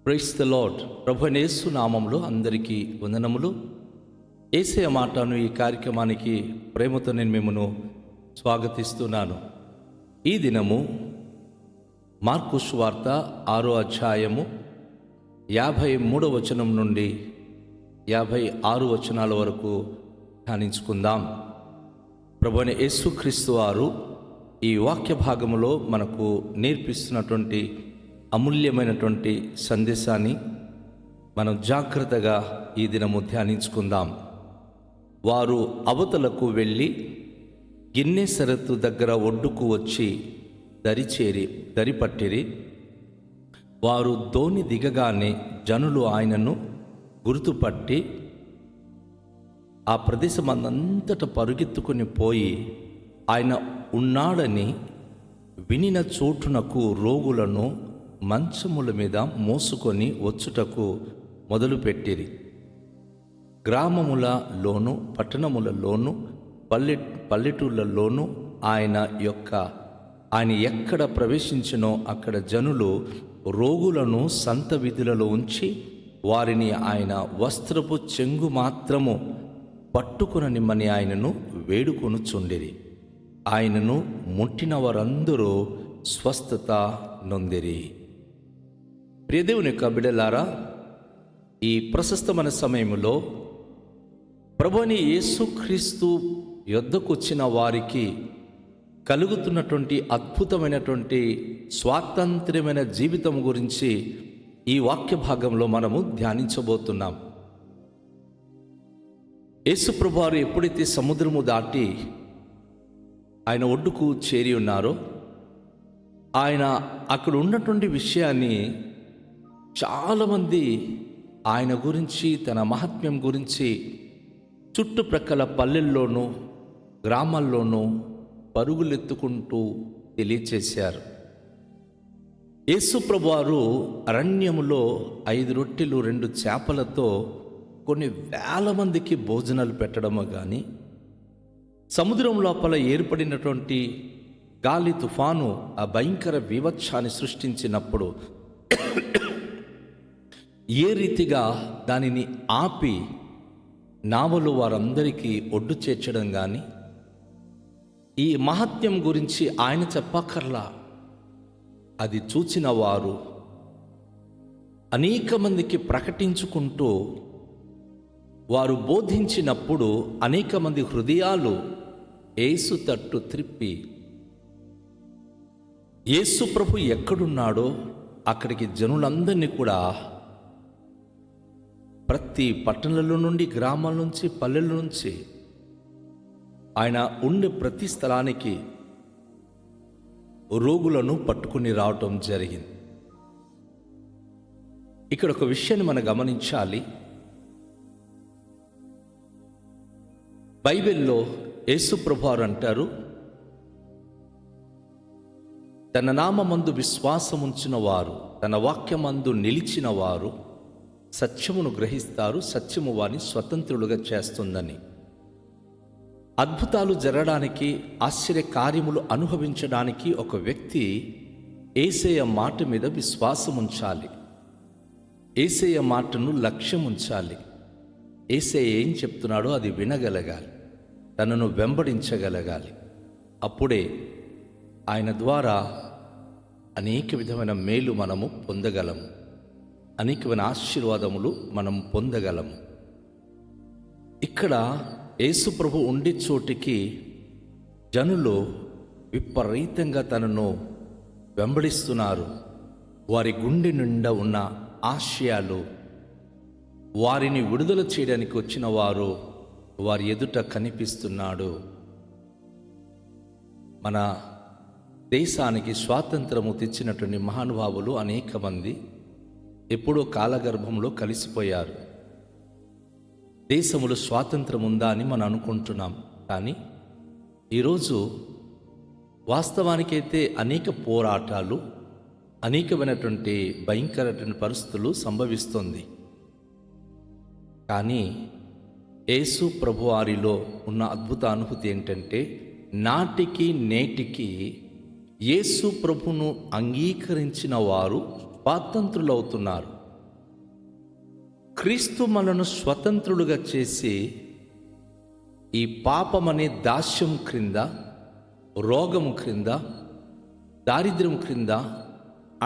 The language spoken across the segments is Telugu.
Praise the lord. ప్రభువైన యేసు నామములో అందరికీ వందనములు. యేసయ్య మాటను ఈ కార్యక్రమానికి ప్రేమతో నేను మిమ్మను స్వాగతిస్తున్నాను. ఈ దినము మార్కు సువార్త 6వ అధ్యాయము 53వ వచనం నుండి 56 వచనాల వరకు ధ్యానించుకుందాం. ప్రభువైన యేసుక్రీస్తు వారు ఈ వాక్య భాగములో మనకు నేర్పిస్తున్నటువంటి అమూల్యమైనటువంటి సందేశాన్ని మనం జాగ్రత్తగా ఈ దినము ధ్యానించుకుందాం. వారు అవతలకు వెళ్ళి గిన్నెసరత్తు దగ్గర ఒడ్డుకు వచ్చి దరిపట్టిరి. వారు దోణి దిగగానే జనులు ఆయనను గుర్తుపట్టి ఆ ప్రదేశమంతట పరుగెత్తుకుని పోయి ఆయన ఉన్నాడని వినిన చోటునకు రోగులను మంచముల మీద మోసుకొని వచ్చుటకు మొదలుపెట్టిరి. గ్రామములలోను పట్టణములలోను పల్లెటూళ్ళలోను ఆయన ఎక్కడ ప్రవేశించినో అక్కడ జనులు రోగులను సంత వీధులలో ఉంచి వారిని ఆయన వస్త్రపు చెంగు మాత్రము పట్టుకొననిమ్మని ఆయనను వేడుకొనుచుండిరి. ఆయనను ముట్టిన వారందరూ స్వస్థత నొందిరి. ప్రియదేవుని యొక్క బిడ్డలారా, ఈ ప్రశస్తమైన సమయంలో ప్రభువైన యేసుక్రీస్తు యొద్దకు వచ్చిన వారికి కలుగుతున్నటువంటి అద్భుతమైనటువంటి స్వాతంత్ర్యమైన జీవితం గురించి ఈ వాక్య భాగంలో మనము ధ్యానించబోతున్నాం. యేసు ప్రభువారు ఎప్పుడైతే సముద్రము దాటి ఆయన ఒడ్డుకు చేరి ఉన్నారో, ఆయన అక్కడ ఉన్నటువంటి విషయాన్ని చాలామంది ఆయన గురించి, తన మహాత్మ్యం గురించి చుట్టుప్రక్కల పల్లెల్లోనూ గ్రామాల్లోనూ పరుగులెత్తుకుంటూ తెలియచేశారు. యేసు ప్రభువారు అరణ్యములో 5 రొట్టెలు 2 చేపలతో కొన్ని వేల మందికి భోజనాలు పెట్టడము కానీ, సముద్రం లోపల ఏర్పడినటువంటి గాలి తుఫాను ఆ భయంకర వివత్సాన్ని సృష్టించినప్పుడు ఏ రీతిగా దానిని ఆపి నావలు వారందరికీ ఒడ్డు చేర్చడం కానీ, ఈ మహత్యం గురించి ఆయన చెప్పక్కర్లా. అది చూచిన వారు అనేక మందికి ప్రకటించుకుంటూ వారు బోధించినప్పుడు అనేక మంది హృదయాలు యేసు తట్టు త్రిప్పి యేసు ప్రభు ఎక్కడున్నాడో అక్కడికి జనులందరినీ కూడా ప్రతి పట్టణాల నుండి, గ్రామాల నుంచి, పల్లెల నుంచి ఆయన ఉండే ప్రతి స్థలానికి రోగులను పట్టుకుని రావటం జరిగింది. ఇక్కడ ఒక విషయాన్ని మనం గమనించాలి. బైబిల్లో యేసు ప్రభువారు అంటారు, తన నామమందు విశ్వాసముంచిన వారు, తన వాక్యమందు నిలిచిన వారు సత్యమును గ్రహిస్తారు, సత్యము వారిని స్వతంత్రులుగా చేస్తుందని. అద్భుతాలు జరగడానికి, ఆశ్చర్య కార్యములు అనుభవించడానికి ఒక వ్యక్తి యేసయ్య మాట మీద విశ్వాసం ఉంచాలి, యేసయ్య మాటను లక్ష్యం ఉంచాలి. యేసయ్య ఏం చెప్తున్నాడో అది వినగలగాలి, తనను వెంబడించగలగాలి. అప్పుడే ఆయన ద్వారా అనేక విధమైన మేలు మనము పొందగలము, అనేకమైన ఆశీర్వాదములు మనం పొందగలము. ఇక్కడ యేసు ప్రభు ఉండే చోటికి జనులు విపరీతంగా తనను వెంబడిస్తున్నారు. వారి గుండె నిండా ఉన్న ఆశయాలు, వారిని విడుదల చేయడానికి వచ్చిన వారు వారి ఎదుట కనిపిస్తున్నాడు. మన దేశానికి స్వాతంత్రము తెచ్చినటువంటి మహానుభావులు అనేక మంది ఎప్పుడో కాలగర్భంలో కలిసిపోయారు. దేశములో స్వాతంత్రం ఉందా అని మనం అనుకుంటున్నాం, కానీ ఈరోజు వాస్తవానికైతే అనేక పోరాటాలు, అనేకమైనటువంటి భయంకరమైన పరిస్థితులు సంభవిస్తుంది. కానీ యేసు ప్రభువారిలో ఉన్న అద్భుత అనుభూతి ఏంటంటే, నాటికి నేటికి యేసు ప్రభును అంగీకరించిన వారు స్వాతంత్రులవుతున్నారు. క్రీస్తు మనను స్వతంత్రులుగా చేసి ఈ పాపమనే దాస్యం క్రింద, రోగము క్రింద, దారిద్ర్యం క్రింద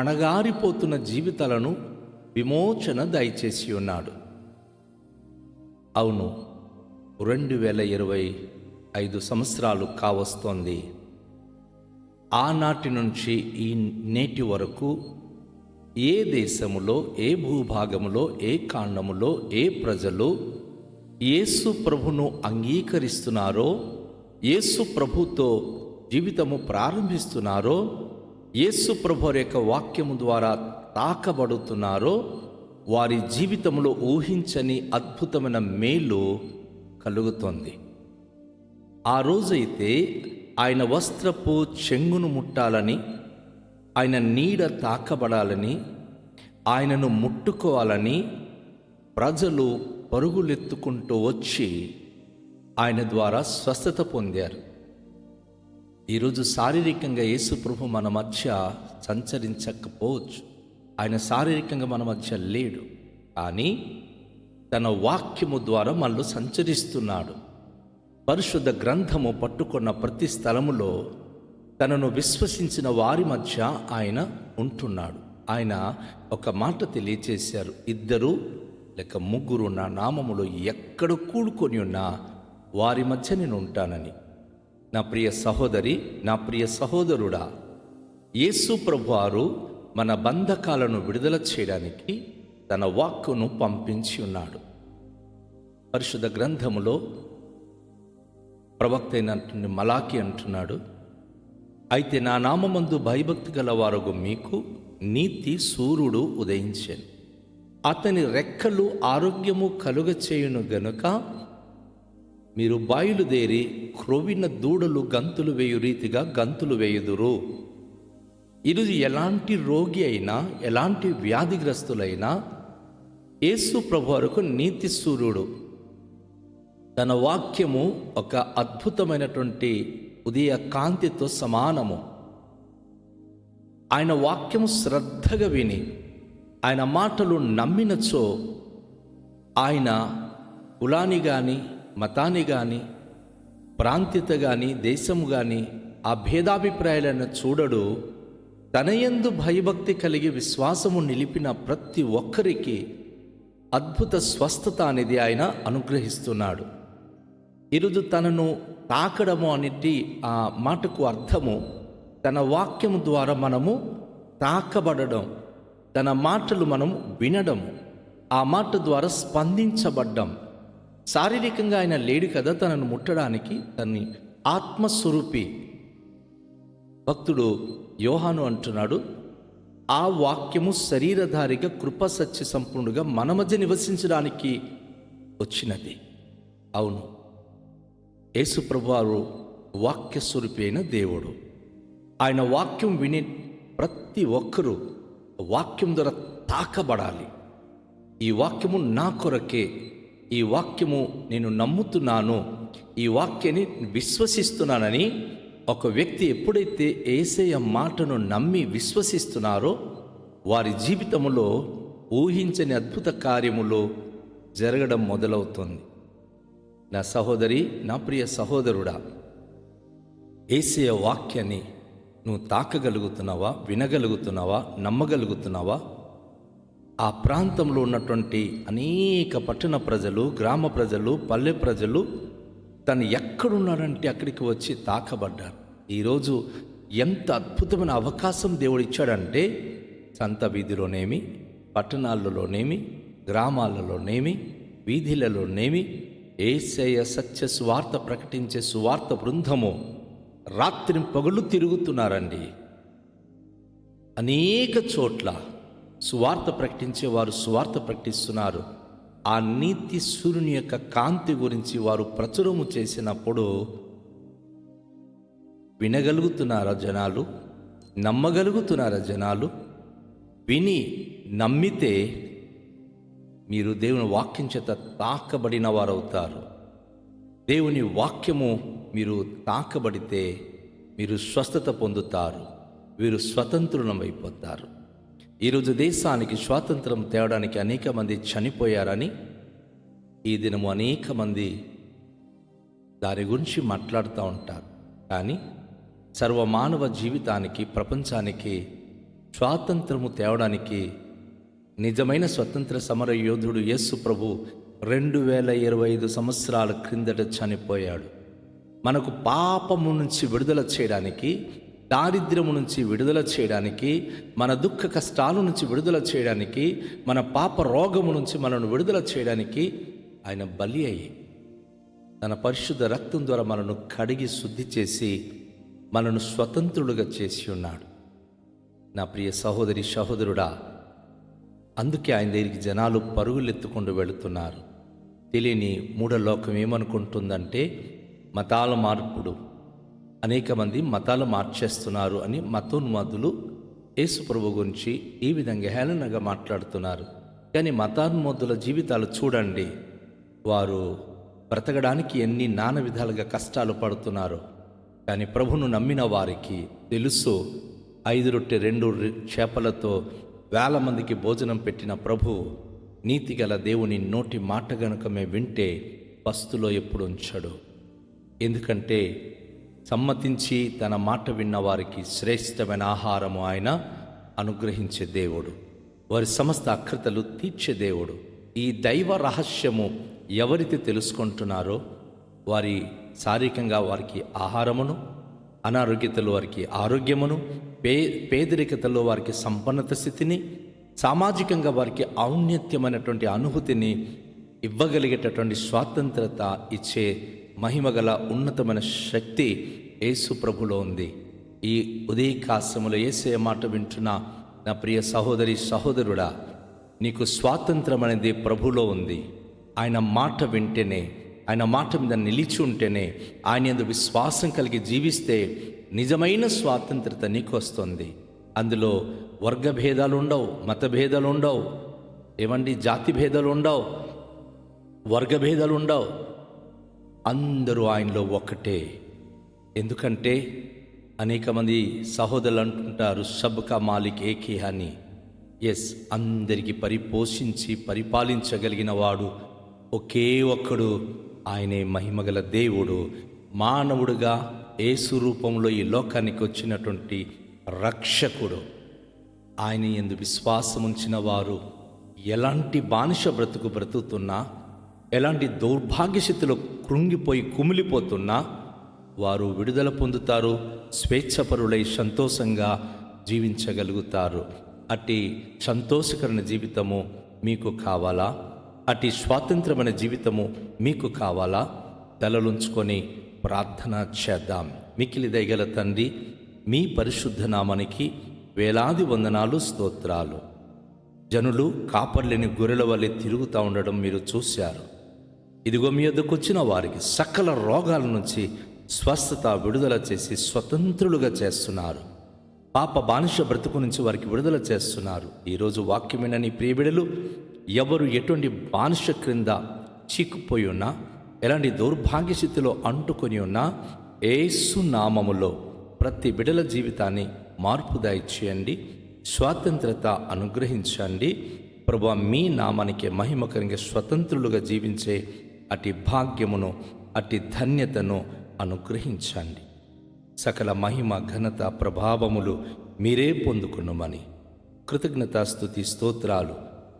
అణగారిపోతున్న జీవితాలను విమోచన దయచేసి ఉన్నాడు. అవును, 2025 సంవత్సరాలు కావస్తోంది. ఆనాటి నుంచి ఈ నేటి వరకు ఏ దేశములో, ఏ భూభాగములో, ఏ కాండములో, ఏ ప్రజలు యేసు ప్రభును అంగీకరిస్తున్నారో, యేసు ప్రభుతో జీవితము ప్రారంభిస్తున్నారో, యేసు ప్రభు యొక్క వాక్యము ద్వారా తాకబడుతున్నారో, వారి జీవితంలో ఊహించని అద్భుతమైన మేలు కలుగుతోంది. ఆ రోజైతే ఆయన వస్త్రపు చెంగును ముట్టాలని, ఆయన నీడ తాకబడాలని, ఆయనను ముట్టుకోవాలని ప్రజలు పరుగులెత్తుకుంటూ వచ్చి ఆయన ద్వారా స్వస్థత పొందారు. ఈరోజు శారీరకంగా యేసు ప్రభు మన మధ్య సంచరించకపోవచ్చు, ఆయన శారీరకంగా మన మధ్య లేడు, కానీ తన వాక్యము ద్వారా మనలో సంచరిస్తున్నాడు. పరిశుద్ధ గ్రంథము పట్టుకున్న ప్రతి స్థలములో తనను విశ్వసించిన వారి మధ్య ఆయన ఉంటున్నాడు. ఆయన ఒక మాట తెలియచేశారు, 2 లేక 3 నా నామములో ఎక్కడ కూడుకొని ఉన్నా వారి మధ్య నేను ఉంటానని. నా ప్రియ సహోదరి, నా ప్రియ సహోదరుడా, యేసు ప్రభువారు మన బంధకాలను విడుదల చేయడానికి తన వాక్కును పంపించి ఉన్నాడు. పరిశుద్ధ గ్రంథములో ప్రవక్త అయినటువంటి మలాకి అంటున్నాడు, అయితే నా నామమందు భయభక్తి గలవారగు మీకు నీతి సూర్యుడు ఉదయించెను, అతని రెక్కలు ఆరోగ్యము కలుగచేయును గనుక మీరు బయలుదేరి క్రొవ్విన దూడలు గంతులు వేయు రీతిగా గంతులు వేయుదురు. ఈరోజు ఎలాంటి రోగి అయినా, ఎలాంటి వ్యాధిగ్రస్తులైనా యేసు ప్రభు వరకు నీతి సూర్యుడు తన వాక్యము ఒక అద్భుతమైనటువంటి ఉదయ కాంతితో సమానము. ఆయన వాక్యము శ్రద్ధగా విని ఆయన మాటలు నమ్మినచో ఆయన కులాన్ని కానీ, మతాన్ని కానీ, ప్రాంతీయత కానీ, దేశము కానీ ఆ భేదాభిప్రాయాలను చూడడు. తన యందు భయభక్తి కలిగి విశ్వాసము నిలిపిన ప్రతి ఒక్కరికి అద్భుత స్వస్థత అనేది ఆయన అనుగ్రహిస్తున్నాడు. ఈరోజు తనను తాకడము అనేది ఆ మాటకు అర్థము తన వాక్యము ద్వారా మనము తాకబడడం, తన మాటలు మనం వినడం, ఆ మాట ద్వారా స్పందించబడ్డం. శారీరకంగా ఆయన లేడు కదా తనను ముట్టడానికి, తన్ని ఆత్మస్వరూపి. భక్తుడు యోహాను అంటున్నాడు, ఆ వాక్యము శరీరధారిగా కృపా సత్య సంపూర్ణుగా మన మధ్య నివసించడానికి వచ్చినది. అవును, యేసు ప్రభువారు వాక్య స్వరూపి అయిన దేవుడు. ఆయన వాక్యం విని ప్రతి ఒక్కరూ వాక్యం ద్వారా తాకబడాలి. ఈ వాక్యము నా కొరకే, ఈ వాక్యము నేను నమ్ముతున్నాను, ఈ వాక్యాన్ని విశ్వసిస్తున్నానని ఒక వ్యక్తి ఎప్పుడైతే యేసయ్య మాటను నమ్మి విశ్వసిస్తున్నారో వారి జీవితంలో ఊహించని అద్భుత కార్యములు జరగడం మొదలవుతుంది. నా సహోదరి, నా ప్రియ సహోదరుడా, యేసయ్య వాక్యాన్ని నువ్వు తాకగలుగుతున్నావా? వినగలుగుతున్నావా? నమ్మగలుగుతున్నావా? ఆ ప్రాంతంలో ఉన్నటువంటి అనేక పట్టణ ప్రజలు, గ్రామ ప్రజలు, పల్లె ప్రజలు తను ఎక్కడున్నాడంటే అక్కడికి వచ్చి తాకబడ్డారు. ఈరోజు ఎంత అద్భుతమైన అవకాశం దేవుడు ఇచ్చాడంటే, సంత వీధిలోనేమి, పట్టణాలలోనేమి, గ్రామాలలోనేమి, వీధులలోనేమి యేసయ్య సత్య సువార్త ప్రకటించే సువార్త బృందము రాత్రి పగలు తిరుగుతున్నారండి. అనేక చోట్ల సువార్త ప్రకటించే వారు సువార్త ప్రకటిస్తున్నారు. ఆ నీతి సూర్యుని యొక్క కాంతి గురించి వారు ప్రచురము చేసినప్పుడు వినగలుగుతున్నారా జనాలు? నమ్మగలుగుతున్నారా జనాలు? విని నమ్మితే మీరు దేవుని వాక్యం చేత తాకబడిన వారవుతారు. దేవుని వాక్యము మీరు తాకబడితే మీరు స్వస్థత పొందుతారు, మీరు స్వతంత్రులమైపోతారు. ఈరోజు దేశానికి స్వాతంత్రం తేవడానికి అనేక మంది చనిపోయారని ఈ దినము అనేక మంది దాని గురించి మాట్లాడుతూ ఉంటారు. కానీ సర్వమానవ జీవితానికి, ప్రపంచానికి స్వాతంత్రము తేవడానికి నిజమైన స్వతంత్ర సమర యోధుడు యేసు ప్రభు 2025 సంవత్సరాల క్రిందట చనిపోయాడు. మనకు పాపము నుంచి విడుదల చేయడానికి, దారిద్ర్యము నుంచి విడుదల చేయడానికి, మన దుఃఖ కష్టాల నుంచి విడుదల చేయడానికి, మన పాప రోగము నుంచి మనను విడుదల చేయడానికి ఆయన బలి అయ్యి తన పరిశుద్ధ రక్తం ద్వారా మనను కడిగి శుద్ధి చేసి మనను స్వతంత్రులుగా చేసి ఉన్నాడు. నా ప్రియ సహోదరి సహోదరుడా, అందుకే ఆయన దగ్గరికి జనాలు పరుగులెత్తుకుంటూ వెళుతున్నారు. తెలియని మూఢలోకం ఏమనుకుంటుందంటే మతాల మార్పుడు, అనేక మంది మతాలు మార్చేస్తున్నారు అని మతోన్మాదులు యేసు ప్రభు గురించి ఈ విధంగా హేళనగా మాట్లాడుతున్నారు. కానీ మతాన్మాదుల జీవితాలు చూడండి, వారు బ్రతకడానికి ఎన్ని నానా విధాలుగా కష్టాలు పడుతున్నారు. కానీ ప్రభును నమ్మిన వారికి తెలుసు, 5 రొట్టె 2 చేపలతో 1000 మందికి భోజనం పెట్టిన ప్రభు నీతిగల దేవుని నోటి మాట గనుకమే వింటే పస్తులో ఎప్పుడు ఉంచడు. ఎందుకంటే సమ్మతించి తన మాట విన్న వారికి శ్రేష్టమైన ఆహారము ఆయన అనుగ్రహించే దేవుడు, వారి సమస్త అక్రతలు తీర్చే దేవుడు. ఈ దైవ రహస్యము ఎవరైతే తెలుసుకుంటున్నారో వారి శారీరకంగా వారికి ఆహారమును, అనారోగ్యతలో వారికి ఆరోగ్యమును, పేదరికతలో వారికి సంపన్నత స్థితిని, సామాజికంగా వారికి ఔన్నత్యమైనటువంటి అనుభూతిని ఇవ్వగలిగేటటువంటి స్వాతంత్రత ఇచ్చే మహిమగల ఉన్నతమైన శక్తి యేసు ప్రభులో ఉంది. ఈ ఉదయకాశములో యేసయ్య మాట వింటున్న నా ప్రియ సహోదరి సహోదరుడా, నీకు స్వాతంత్రం అనేది ప్రభులో ఉంది. ఆయన మాట వింటేనే, ఆయన మాట మీద నిలిచి ఉంటేనే, ఆయన యందు విశ్వాసం కలిగి జీవిస్తే నిజమైన స్వాతంత్రత నీకు వస్తుంది. అందులో వర్గ భేదాలు ఉండవు, మత భేదాలు ఉండవు, ఏమండి జాతి భేదాలు ఉండవు, వర్గ భేదాలు ఉండవు. అందరూ ఆయనలో ఒకటే. ఎందుకంటే అనేక మంది సహోదరులు అంటుంటారు సబ్కా మాలిక్ ఏకే అని. ఎస్, అందరికీ పరిపోషించి పరిపాలించగలిగిన వాడు ఒకే ఒక్కడు, ఆయనే మహిమగల దేవుడు. మానవుడుగా యేసు రూపంలో ఈ లోకానికి వచ్చినటువంటి రక్షకుడు. ఆయన యందు విశ్వాసం ఉంచిన వారు ఎలాంటి బానిస బ్రతుకు బ్రతుకుతున్నా, ఎలాంటి దౌర్భాగ్య స్థితిలో కృంగిపోయి కుమిలిపోతున్నా వారు విడుదల పొందుతారు, స్వేచ్ఛపరులై సంతోషంగా జీవించగలుగుతారు. అట్టి సంతోషకరమైన జీవితము మీకు కావాలా? అట్టి స్వాతంత్రమైన జీవితము మీకు కావాలా? తలలుంచుకొని ప్రార్థన చేద్దాం. మిక్కిలి దయగల తండ్రి, మీ పరిశుద్ధ నామానికి వేలాది వందనాలు, స్తోత్రాలు. జనులు కాపర్లేని గొర్రెల వలె తిరుగుతూ ఉండడం మీరు చూశారు. ఇదిగో మీ వద్దకు వచ్చిన వారికి సకల రోగాల నుంచి స్వస్థత, విడుదల చేసి స్వతంత్రులుగా చేస్తున్నారు. పాప బానిస బ్రతుకు నుంచి వారికి విడుదల చేస్తున్నారు. ఈరోజు వాక్యమైన నీ ప్రియబిడలు ఎవరు ఎటువంటి బానిస క్రింద చిక్కుపోయి ఉన్నా, ఎలాంటి దౌర్భాగ్య స్థితిలో అంటుకొని ఉన్నా, యేసు నామములో ప్రతి బిడల జీవితాన్ని మార్పు దయచేయండి, స్వాతంత్రత అనుగ్రహించండి. ప్రభువా, మీ నామానికి మహిమకరంగా స్వతంత్రులుగా జీవించే అట్టి భాగ్యమును, అట్టి ధన్యతను అనుగ్రహించండి. సకల మహిమ, ఘనత, ప్రభావములు మీరే పొందుకున్నమని కృతజ్ఞతాస్తుతి స్తోత్రాలు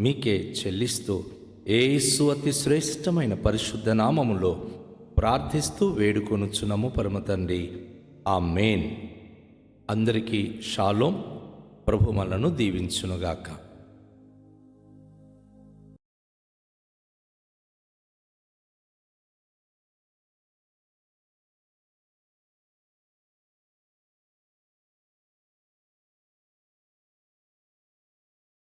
మీకే చెల్లిస్తూ యేసు అతి శ్రేష్టమైన పరిశుద్ధ నామములో ప్రార్థిస్తూ వేడుకొనుచున్నాము పరమ తండ్రి. ఆమేన్. అందరికీ షాలోం. ప్రభు మనలను దీవించునుగాక.